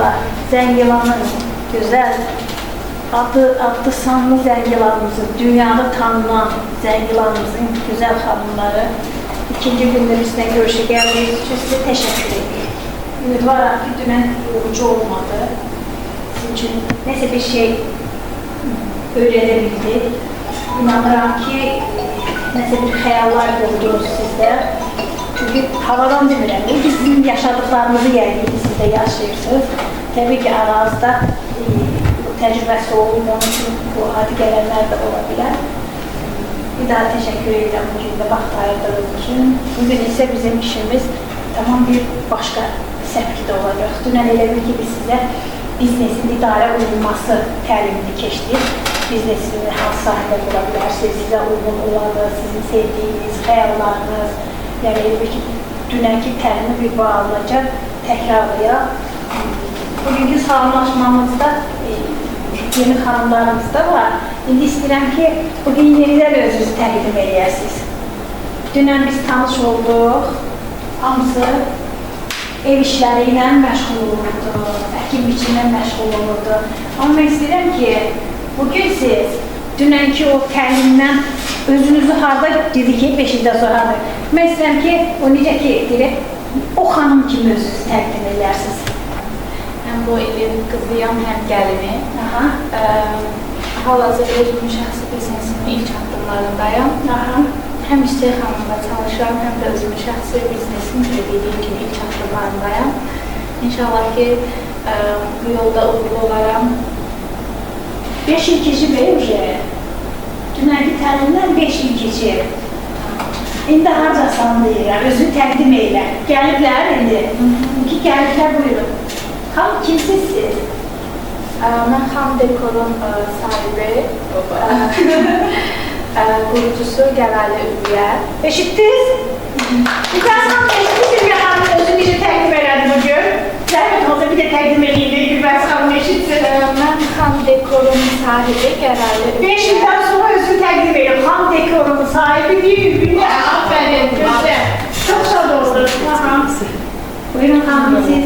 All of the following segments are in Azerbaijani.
var. Zəngilanın gözəl, adlı sanlı Zəngilanımızın, dünyada tanınan Zəngilanımızın gözəl xanımları ikinci gündə bizdən görüşə gəldiyiniz üçün sizə təşəkkür edirəm. Ümidvaram ki, dünən yorucu olmadı. Sizin üçün nəsə bir şey öyrədə bildik. İnanıram ki, nəsə bir xəyallar qurdunuz sizdə. Çünki havadan demirəm, bizim yaşadıqlarımızı yəqin siz də yaşayırsınız. Təbii ki, aranızda təcrübəsi olub, onun üçün bu adi gələnlər də ola bilər. Bir daha təşəkkür edirəm bu gün də vaxt ayırdığınız üçün. Bugün isə bizim işimiz tamam bir başqa səpkidə olacaq. Dünən elə bil ki, biz sizə biznesin idarə olunması təlimini keçdik. Biznesini hansı sahədə qura bilərsiniz, sizə uyğun olanı, sizin sevdiyiniz, xəyallarınız. Yəni elə bil ki, dünənki təlimi bir bağlıca təkrarlayaq. Bugünkü salamlaşmamızda yeni xanımlarımız da var. İndi istəyirəm ki, bugün yenidən özünüzü təqdim edəsiniz. Dünən biz tanış olduq, hamısı ev işləri ilə məşğul olurdu, əkin biçimlə məşğul olurdu. Amma mən istəyirəm ki, bugün siz dünənki o təlimdən özünüzü harada dedik ki, 5 ildən sonra mən istəyirəm ki, o necə ki, deyək, o xanım kimi özünüzü təqdim edərsiniz. Həm bu evin qızıyam, həm gəlini. Hal-hazırda özümün şəxsi biznesimin ilk addımlarındayım. Həm İstək xanımla çalışıram, həm də özümün şəxsi biznesimin dediyim kimi ilk addımlarındayım. İnşallah ki, bu yolda uğurlu olaram. 5 il keçib dünənki təlimdən 5 il keçib. İndi harcasan deyirəm, özünü təqdim edirəm. Gəliblər indi. İki gəliblər buyurun. Xanım, kimsiz siz? Mən Xam Dekorun sahibi, qurucusu Gələli Ülviyə. Eşitdiniz? Gülbəz xanım, eşitdiniz mi xanım özünü necə təqdim elədi bugün? Zəhmət olsa bir də təqdim edeyim, Gülbəz xanım eşitsin. Mən Xam Dekorun sahibi Gələli Ülviyə. 5 ildən sonra özünü təqdim edir. Xam Dekorun sahibi deyil, Ülviyə. Aferin, gözəl. Çox şad oldu. Buyurun xanım, siz.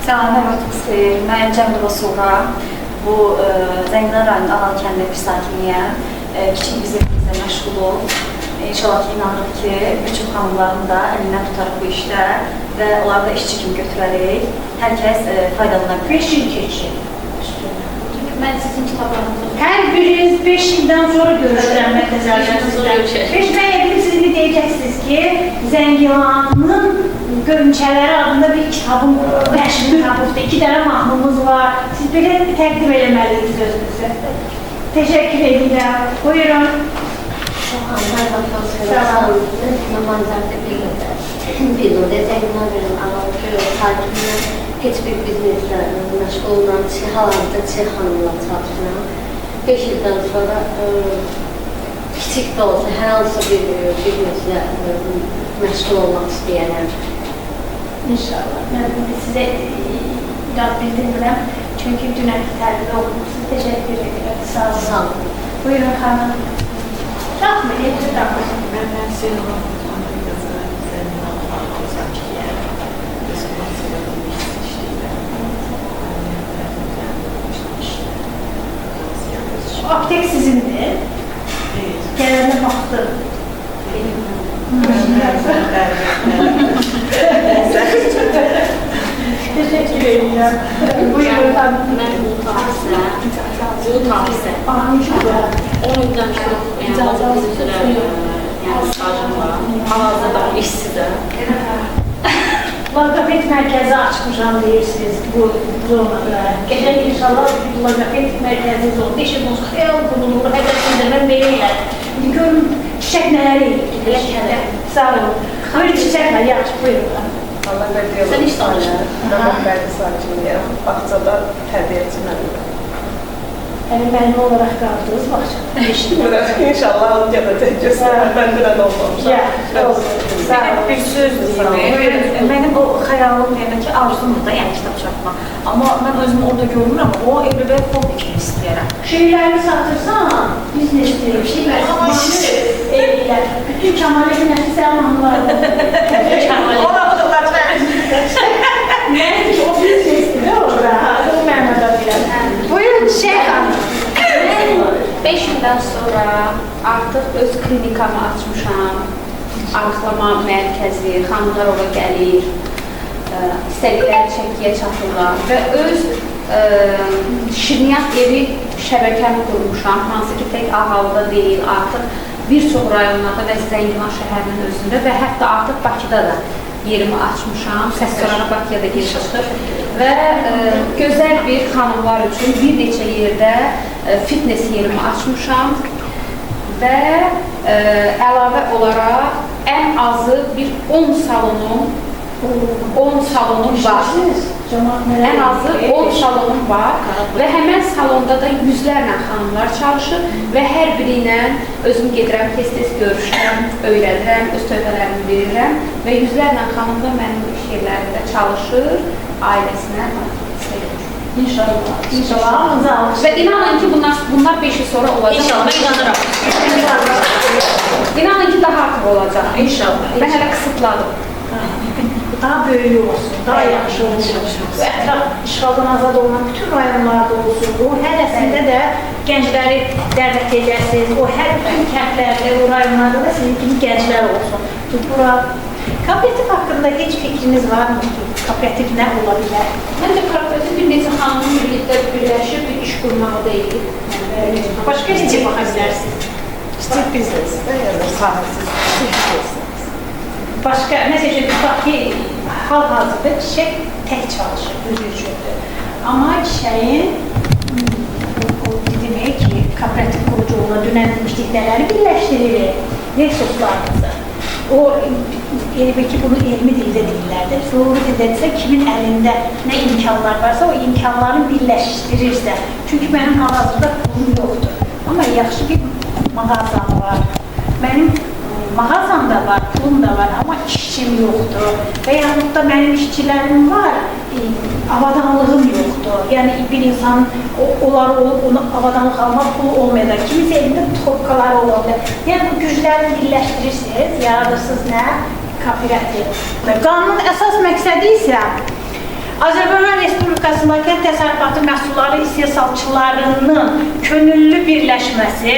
Salamlar olsun xeyir. Mən Cəmil Rasulğa. Bu Zəngilan rayonunun Alan kəndində bir sakiniyəm. Kiçik biznesimizlə məşğuluq. İnşallah ki, inanırıq ki, bir çox xanımların da əlindən tutarıq bu işdə və onları da işçi kimi götürərək. Hər kəs faydalana bilir. 5 il keçir. Mən sizin kitablarınızı Hər biriniz 5 ildən sonra görüşürəm mən təzəldən sizdən. 5 mən yəqin siz indi deyəcəksiniz ki, Zəngilanın Görünçələri adında bir kitabım məşğul kitabımızda 2 dənə mahnımız var. Siz belə təqdim eləməliyiniz özünüzü. Təşəkkür edirəm. Buyurun. Biz o Zəngilan sakinlər heç bir bizneslə məşğul olan hal-hazırda Çex xanımla çalışıram. 5 ildən sonra kiçik də olsa hər hansı bir bizneslə məşğul olmaq istəyərəm. İnşallah. Mən sizə irad bildirmirəm. Çünki dünənki təlimdə olmuşsunuz. Təşəkkür edirəm. Sağ olun. Sağ olun. Buyurun xanım. Rahatmı? Necə rahatmı? Mən Seyhan Sakiyə, Respublikasıyla işləyirəm. Aptek sizindir. Gələndə baxdım. Teşekkür ederim. Buyurun efendim. Ben bu tahsile, İnşallah. 10 ildən çox, yəni bizim üzrə stajım var. Hal-hazırda işsizəm. Laqapet mərkəzi açmışam deyirsiniz bu zonada. Gələn inşallah bir laqapet mərkəzi zonada işimiz xeyal qurulur, hədəfləndərmə verirlər. İndi görün çiçək nələr edir. Sağ olun. Buyurun çiçəklər, yaxşı, buyurun. Allah bədiyyə Sən iş danışır. Mən bədiyyə sakiniyəm. Bağçada tərbiyəçi mənim. Yəni mənim olaraq qaldınız baxacaq. İnşallah onu gələcək göstərər. Mən dünən olmamışam. Sağ olun. Bir söz deyim. Mənim o xəyalım, yəni ki, arzumdur da, yəni kitab çapmaq. Amma mən özümü orada görmürəm, o evli və hobi kimi istəyərəm. Şeyləri satırsan, biznes deyir, şeylər satırsan, evlilər. Bütün Kəmal Əmin Nəfisəl mahnıları. Ona bu da var. Ne? O bir sesli de orada. O mənada bilən. Buyurun Şeyh Hanım. Mən 5 ildən sonra artıq öz klinikamı açmışam. Arıqlama mərkəzi, xanımlar ora gəlir, istədikləri çəkiyə çatırlar və öz şirniyyat evi şəbəkəmi qurmuşam, hansı ki tək Ağalıda deyil, artıq bir çox rayonlarda və Zəngilan şəhərinin özündə və hətta artıq Bakıda da yerimi açmışam, səskarana Bakıya da giriş çıxır və gözəl bir xanımlar üçün bir neçə yerdə fitness yerimi açmışam və əlavə olaraq ən azı bir 10 salonum var. Ən azı 10 salonum var və həmən salonda da yüzlərlə xanımlar çalışır və hər biri ilə özüm gedirəm, tez-tez görüşürəm, öyrədirəm, öz tövbələrimi verirəm və yüzlərlə xanım da mənim iş yerlərində çalışır, ailəsinə istəyir. İnşallah. İnşallah. Və inanın ki, bunlar 5 il sonra olacaq. İnşallah, mən inanıram. İnanın ki, daha artıq olacaq. İnşallah. Mən hələ qısıtladım. Daha böyük olsun, daha yaxşı olsun. Bu ətraf işğaldan azad olunan bütün rayonlarda olsun. O hərəsində də gəncləri dəvət edəsiniz. O hər bütün kəndlərdə, o rayonlarda da sizin kimi gənclər olsun. Bura kooperativ haqqında heç fikriniz var mı ki? Kooperativ nə ola bilər? Məncə kooperativ bir neçə xanımın birlikdə birləşib bir iş qurmağı deyil. Başqa necə baxa bilərsiniz? Kiçik biznes. Başqa, məsələn, tutaq ki, hal-hazırda çiçək tək çalışır, özü üçündür. Amma çiçəyin, demək ki, kooperativ quruculuğuna dönəmliklikləri birləşdirilir, resurslarımızı. O, elbə ki, bunu elmi dildə deyirlərdir. Doğru dildə desə, kimin əlində nə imkanlar varsa, o imkanlarını birləşdirirsə. Çünki mənim hal-hazırda pulum yoxdur. Amma yaxşı bir mağazam var. Mənim mağazam da var, pulum da var, amma işçim yoxdur. Və yaxud da mənim işçilərim var, avadanlığım yoxdur. Yəni bir insan onlar olub, onu avadanlıq almaq pulu olmayacaq. Kimisi elində topkaları olabilir. Yəni bu gücləri birləşdirirsiniz, yaradırsınız nə? Kooperativ. Qanunun əsas məqsədi isə Azərbaycan Respublikasında kənd təsərrüfatı məhsulları istehsalçılarının könüllü birləşməsi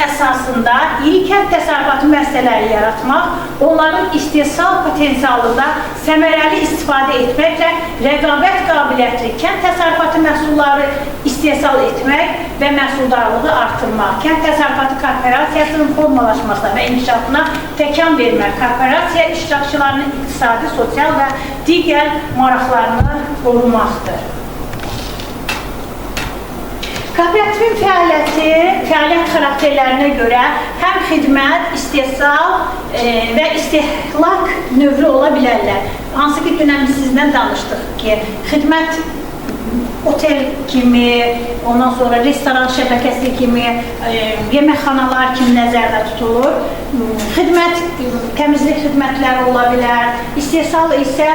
əsasında iri kənd təsərrüfatı müəssisələri yaratmaq, onların istehsal potensialında səmərəli istifadə etməklə rəqabət qabiliyyətli kənd təsərrüfatı məhsulları istehsal etmək və məhsuldarlığı artırmaq, kənd təsərrüfatı korporasiyasının formalaşmasına və inkişafına təkan vermək, korporasiya iştirakçılarının iqtisadi, sosial və digər maraqlarını qorumaqdır. Kooperativin fəaliyyət xarakterlərinə görə həm xidmət, istehsal və istehlak növü ola bilərlər. Hansı ki, dünən biz sizdən danışdıq ki, xidmət otel kimi, ondan sonra restoran şəbəkəsi kimi, yeməkxanalar kimi nəzərdə tutulur. Xidmət, təmizlik xidmətləri ola bilər, istehsal isə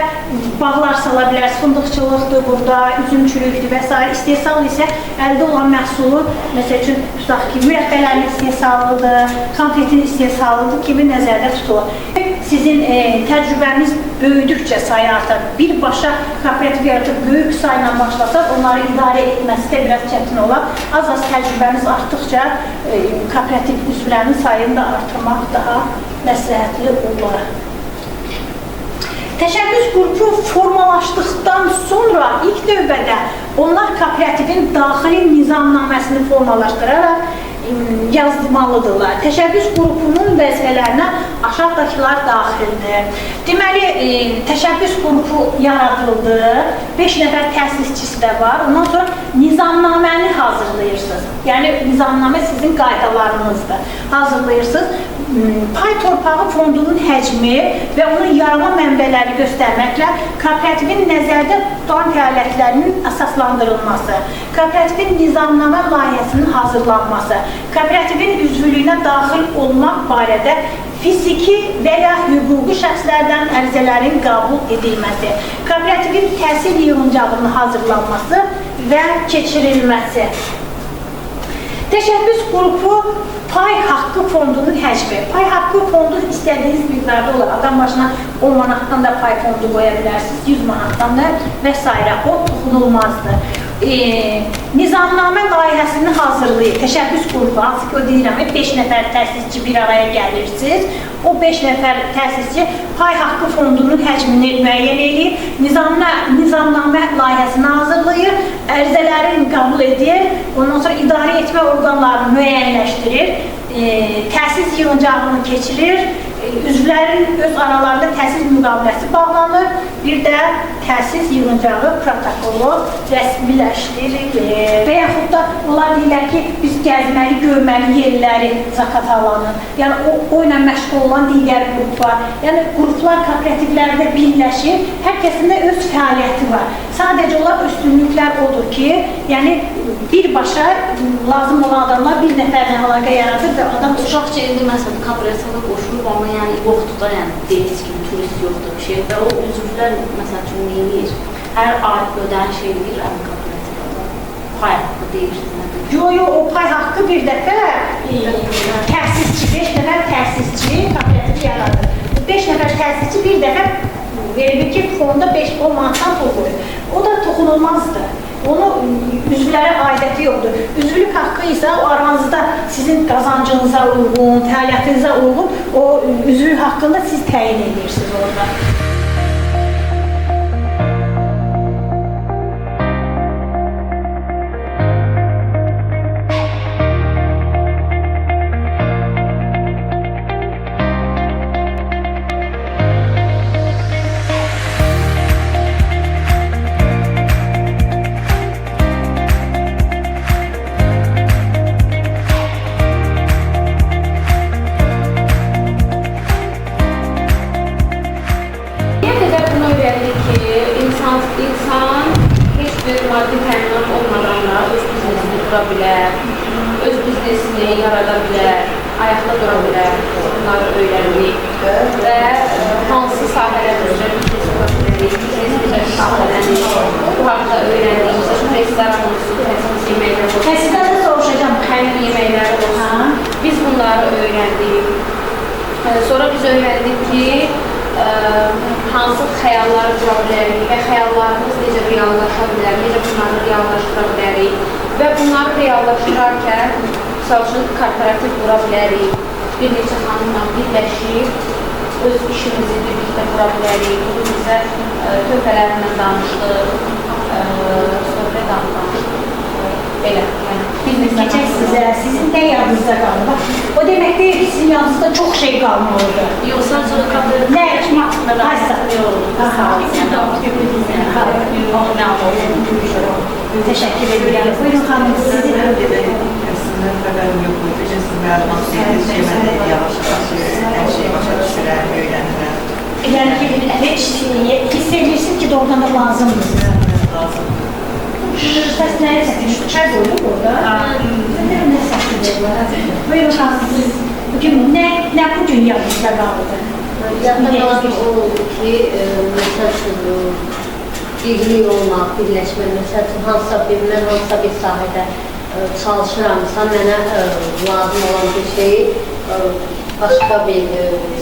bağlar sala bilər, fındıqçılıqdır burada, üzümçülükdür və s. İstehsal isə əldə olan məhsulu, məsəl üçün, tutaq ki, mürəbbələrin istehsalıdır, konfetin istehsalıdır kimi nəzərdə tutulur. Sizin təcrübəniz böyüdükcə sayı artar, birbaşa kooperativ yaratıb böyük sayla başlasaq, onları idarə etməsi də biraz çətin olar. Az-az təcrübəniz artdıqca kooperativ üzvlərinin sayını da artırmaq daha məsləhətli olar. Təşəbbüs qrupu formalaşdıqdan sonra ilk növbədə onlar kooperativin daxili nizamnaməsini formalaşdıraraq yazmalıdırlar. Təşəbbüs qrupunun vəzifələrinə aşağıdakılar daxildir. Deməli, təşəbbüs qrupu yaradıldı, 5 nəfər təsisçisi də var. Ondan sonra nizamnaməni hazırlayırsınız. Yəni, nizamnamə sizin qaydalarınızdır. Hazırlayırsınız. Pay torpağı fondunun həcmi və onun yarama mənbələri göstərməklə kooperativin nəzərdə tutan fəaliyyətlərinin əsaslandırılması, kooperativin nizamnamə layihəsinin hazırlanması, kooperativin üzvlüyünə daxil olmaq barədə fiziki və ya hüquqi şəxslərdən ərizələrin qəbul edilməsi, kooperativin təhsil yığıncağının hazırlanması və keçirilməsi. Təşəbbüs qrupu pay haqqı fondunun həcmi. Pay haqqı fondu istədiyiniz miqdarda olur. Adam başına 10 manatdan da pay fondu qoya bilərsiniz, 100 manatdan da və s. O toxunulmazdır. Nizamnamə layihəsini hazırlayıb təşəbbüs qrupu, hansı ki o deyirəm, 5 nəfər təsisçi bir araya gəlirsiniz. O 5 nəfər təsisçi pay haqqı fondunun həcmini müəyyən edib, nizamnamə layihəsini hazırlayır, ərizələrini qəbul edir, ondan sonra idarə etmə orqanlarını müəyyənləşdirir, təsis yığıncağını keçirir, üzvlərin öz aralarında təsis müqaviləsi bağlanır, bir də təsis yığıncağı protokolu rəsmiləşdirilir. Və yaxud da onlar deyirlər ki, biz gəzməli, görməli yerləri zakat alanır. Yəni o ilə məşğul olan digər qruplar. Yəni qruplar kooperativlərdə birləşir, hər kəsin də öz fəaliyyəti var. Sadəcə onlar üstünlüklər odur ki, yəni birbaşa lazım olan adamlar bir nəfərlə əlaqə yaradır və adam Uşaqca indi məsələn kooperativa qoşulub, amma yəni yoxdur da, yəni deyiniz kimi turist yoxdur bir şey və o üzvlər məsəl üçün neyir? Hər ay ödəən şey deyir, yəni kooperativada pay haqqı deyirsiniz. Yo, o pay haqqı bir dəfə təsisçi, 5 nəfər təsisçi kooperativi yaradır. 5 nəfər təsisçi bir dəfə verilir ki, fonda 5-10 manatdan pul qoyur. O da toxunulmazdır. Onu üzvlərə aidiyyəti yoxdur. Üzvlük haqqı isə o aranızda sizin qazancınıza uyğun, fəaliyyətinizə uyğun o üzvlük haqqını siz təyin edirsiniz orada. İnsan heç bir maddi təminat olmadan da öz biznesini qura bilər, öz biznesini yarada bilər, ayaqda dura bilər, bunları öyrəndik və hansı sahələr üzrə biznes qura bilərik, biznes üzrə sahələri bu haqda öyrəndik. Məsələn, restoran olsun, təsis yeməklər olsun. Sizdən də soruşacağım. Xəlq yeməkləri olsun. Biz bunları öyrəndik. Sonra biz öyrəndik ki, hansı xəyalları qura bilərik və xəyallarımız necə reallaşa bilər, necə bunları reallaşdıra bilərik və bunları reallaşdırarkən misal üçün kooperativ qura bilərik, bir neçə xanımla birləşib öz işimizi birlikdə qura bilərik. Bugün bizə tövbələrindən danışdıq, söhbət danışdıq. Belə, yəni Keçək sizə, sizin nə yadınızda qalır? O demək deyil ki, sizin yadınızda çox şey qalmalıdır. yox, sadəcə kooperativ Nə? haqqında Təşəkkür edirəm. Buyurun xanım, sizi Əslində xəbərim yox idi. Siz məlumat verdiniz ki, mən də yavaş-yavaş hər şeyi başa düşürəm, öyrənirəm. yəni ki, heç hiss edirsiniz ki, doğrudan da lazımdır. Lazımdır. Səs nəyə səsdir? Çay qoyulur orada. Nə səsdir? Buyurun xanım, siz bugün nə bugün yadınızda qaldı? Yadda qalan oldu ki, məsəl üçün birlik olmaq, birləşmək, məsəl üçün hansısa bir sahədə çalışıramsa, mənə lazım olan bir şeyi başqa bir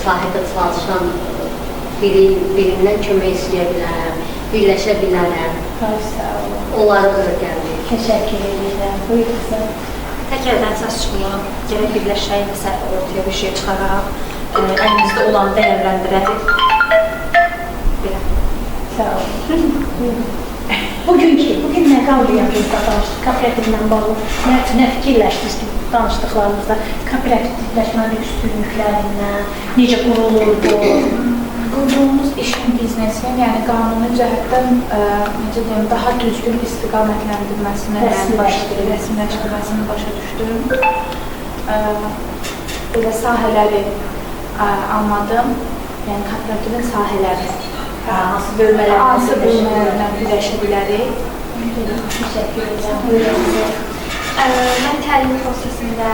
sahədə çalışan birindən kömək istəyə bilərəm, birləşə bilərəm. Onları qıra gəldik. Təşəkkür edirəm. Buyurun qızım. Təkərdən səs çıxmır, gərək birləşək və ortaya bir şey çıxaraq, əlimizdə olan dəyərləndirək. Sağ olun. Bugün nə qaldı yadınızda danışdıq? Kooperativlə bağlı nə fikirləşdiniz ki, danışdıqlarımızda kooperativləşmənin üstünlüklərindən, necə qurulurdu? Qurduğumuz işin biznesin, yəni qanuni cəhətdən necə deyim, daha düzgün istiqamətləndirməsini rəsmiləşdirməsini başa düşdüm. Belə sahələri anladım, yəni kooperativin sahələri. Hansı bölmələrdən birləşə bilərik. Təşəkkür edirəm. Buyurun. Mən təlim prosesində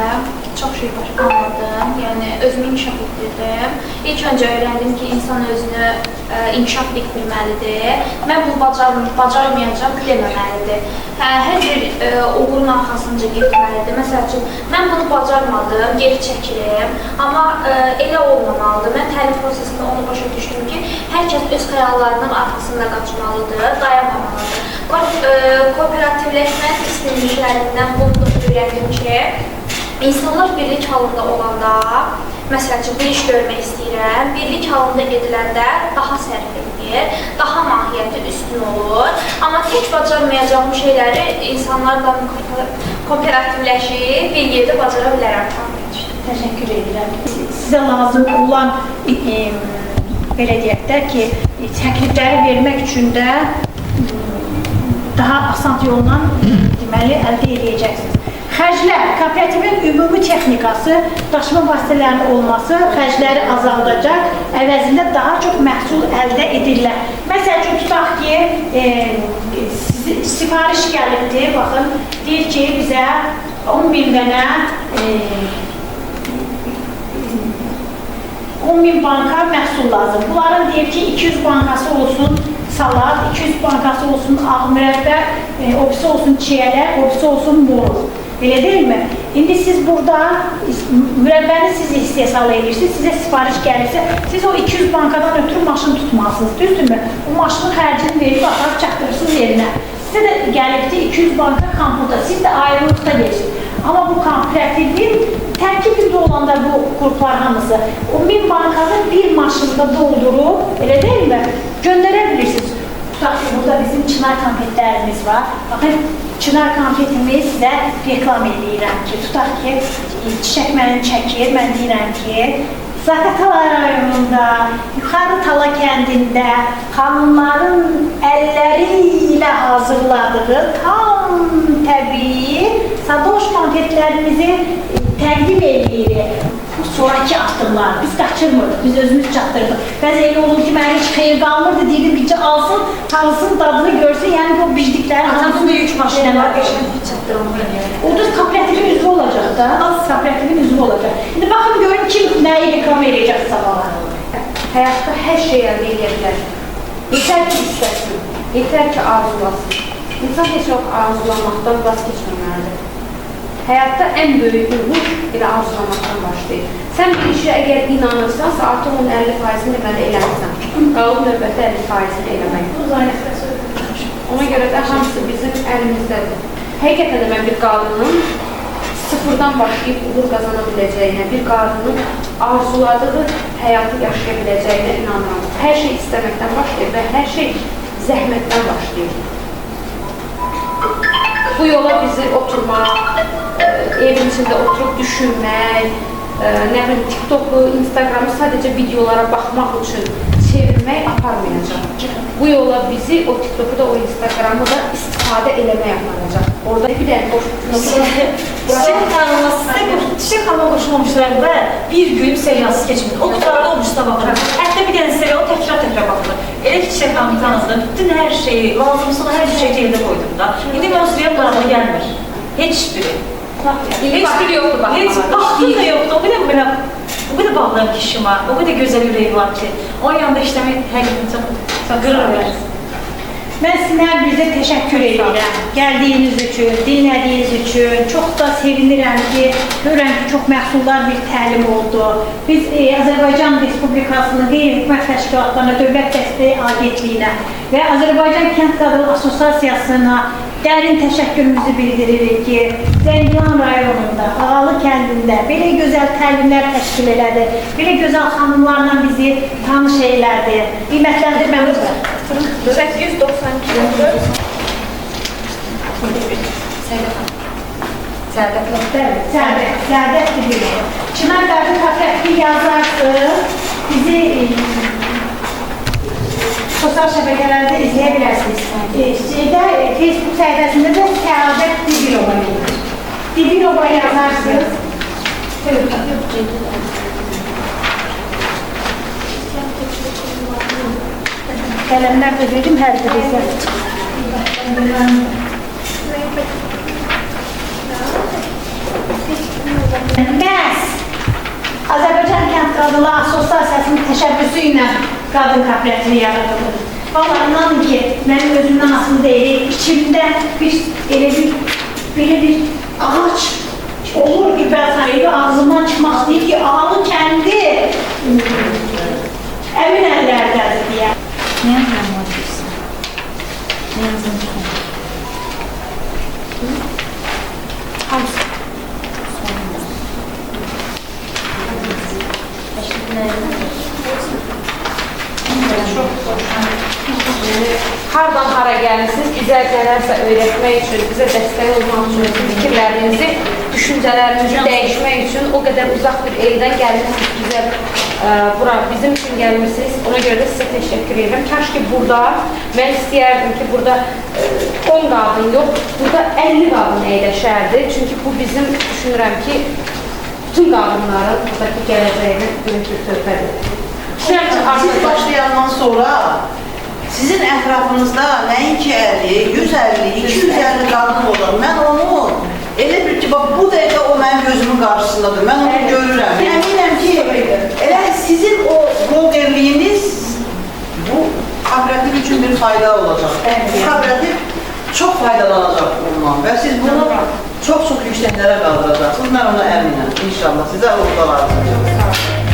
çox şey anladım. Yəni özümü inkişaf etdirdim. İlk öncə öyrəndim ki, insan özünü inkişaf etdirməlidir. Mən bunu bacarmayacağam deməməlidir. Hər bir uğurun arxasınca getməlidir. Məsəl üçün, mən bunu bacarmadım, geri çəkilim. Amma elə olmamalıdır. Mən təlim prosesində onu başa düşdüm ki, hər kəs öz xəyallarının arxasında qaçmalıdır, dayanmamalıdır. Kooperativləşmə sistemlərindən bunu da öyrəndim ki, İnsanlar birlik halında olanda, məsəl üçün, bir iş görmək istəyirəm, birlik halında ediləndə daha sərf edir, daha mahiyyəti üstün olur. Amma tək bacarmayacağım şeyləri insanlarla kooperativləşib bir yerdə bacara bilərəm. Təşəkkür edirəm. Sizə lazım olan, belə deyək də ki, təklifləri vermək üçün də daha asan yolla deməli əldə edəcəksiniz. Xərclər, kooperativin ümumi texnikası, daşıma vasitələrinin olması xərcləri azaldacaq, əvəzində daha çox məhsul əldə edirlər. Məsəl üçün, tutaq ki, sifariş gəlibdir, baxın, deyir ki, bizə 10.000 dənə 10.000 banka məhsul lazım. Bunların deyir ki, 200 bankası olsun salat, 200 bankası olsun ağ mürəbbə, obisi olsun çiyələr, obisi olsun morul. Belə deyilmi? İndi siz burada mürəbbəni siz istehsal edirsiniz, sizə sifariş gəlirsə, siz o 200 bankadan ötürü maşın tutmalısınız, düzdürmü? O maşının xərcini verib, aparıb çatdırırsınız yerinə. Sizə də gəlibdir 200 banka komputa, siz də ayrılıqda gelirsiniz. Amma bu kooperativin tərkibində olanda bu qruplar hamısı, o 1000 bankanı bir maşında doldurub, elə deyilmi? Göndərə bilirsiniz. Tutaq ki, burada bizim çınar konfetlərimiz var. Baxın, çınar konfetimi sizə reklam edirəm ki, tutaq ki, çiçək məni çəkir, mən deyirəm ki, Zaqatala rayonunda, Yuxarı Tala kəndində xanımların əlləri ilə hazırladığı tam təbii sadoş konfetlərimizi təqdim edirik. Bu sonraki addımlar, biz qaçırmırıq, biz özümüz çatdırdıq. Bəzi elə olur ki, mənə heç xeyir qalmırdı, deyirdim, bircə alsın, tanısın, dadını görsün, yəni bu bicdiklərin Atamızda yük maşını var, çatdırılmır. O da kooperativin üzvü olacaq da, az kooperativin üzvü olacaq. İndi baxın, görün kim nəyi reklam edəcək sabahlar. Həyatda hər şey əldə edə bilər. Yetər ki, istəsin, yetər ki, arzulasın. İnsan heç yox arzulamaqdan vaz keçməməlidir. Həyatda ən böyük uğur elə arzulamaqdan başlayır. Sən bir işə əgər inanırsansa, artıq onun 50%-ni deməli eləmirsən. Qalıb növbəti 50%-ni eləmək. Ona görə də hamısı bizim əlimizdədir. Həqiqətən də mən bir qadının sıfırdan başlayıb uğur qazana biləcəyinə, bir qadının arzuladığı həyatı yaşaya biləcəyinə inanıram. Hər şey istəməkdən başlayır və hər şey zəhmətdən başlayır. Bu yola bizi oturmaq, evin içində oturub düşünmək, nə bilim, TikTok-u, Instagramı sadəcə videolara baxmaq üçün çevirmək aparmayacaq. Bu yola bizi o TikTok-u da, o Instagramı da istifadə eləmək aparacaq. Orada bir dənə boş Çiçək xanıma qoşulmamışlar və bir gün serialsız keçmir. O qutarda olmuşsa baxır. Hətta bir dənə serial təkrar baxır. Elə ki, Çiçək xanımı tanıdım, bütün hər şeyi, lazımsın, hər bir şey yerdə qoydum da. İndi mən o serial qanına gəlmir. Heç biri. Heç biri yoxdur baxmağa. Heç vaxtım da yoxdur. O qədər bağlıyorum ki işimə, o qədər gözəl ürəyi var ki. Onun yanında işləmək həqiqətən çox qırır. Mən sizin hər birinizə təşəkkür edirəm. Gəldiyiniz üçün, dinlədiyiniz üçün. Çox da sevinirəm ki, görürəm ki, çox məhsuldar bir təlim oldu. Biz Azərbaycan Respublikasının qeyri-hökumət təşkilatlarına, Dövlət Dəstəyi Agentliyinə və Azərbaycan Kənd Qadın Assosiasiyasına dərin təşəkkürümüzü bildiririk ki, Zəngilan rayonunda, Ağalı kəndində belə gözəl təlimlər təşkil elədi, belə gözəl xanımlarla bizi tanış elədi. Qiymətləndirməmiz var. 892 Səadət Dibilo. Çınar Qadın Kooperativ yazarsınız, bizi sosial şəbəkələrdə izləyə bilərsiniz. Facebook səhifəsində də Səadət Dibilova gedir. Dibilova yazarsınız. Qələmlər də verdim hər birinizə. Mən Qadınlar Assosiasiyasının təşəbbüsü ilə qadın kooperatini yaradılır. Vallahi inanın ki, mənim özümdən asılı deyil. İçimdə belə bir ağac olur ki, bəzən ağzımdan çıxmaq istəyir ki, Ağalı kəndi əmin əllərdədir deyə. Ne yazmışsın? Ne yazmışsın? Hamısı. Hardan hara gəlirsiniz, bizə nələrsə öyrətmək üçün, bizə dəstək olmaq üçün, fikirlərinizi, düşüncələrinizi dəyişmək üçün o qədər uzaq bir eldən gəlmişsiniz, bizə bura bizim üçün gəlmişsiniz. Ona görə də sizə təşəkkür edirəm. Kaş ki burada, mən istəyərdim ki burada 10 qadın yox, burada 50 qadın əyləşərdi. Çünki bu bizim düşünürəm ki, bütün qadınların buradakı gələcəyini böyük bir töhfədir. Siz başlayandan sonra sizin ətrafınızda nəinki 50, 150, 250 qadın olur. Mən onu elə bir ki, bax bu dəqiqə o mənim gözümün qarşısındadır. Mən onu görürəm. Əminəm ki, elə sizin o blogerliyiniz bu kooperativ üçün bir fayda olacaq. Bu kooperativ çox faydalanacaq bundan və siz bunu çox-çox yüksəklərə qaldıracaqsınız. Mən ona əminəm. İnşallah sizə uğurlar arzulayacağım.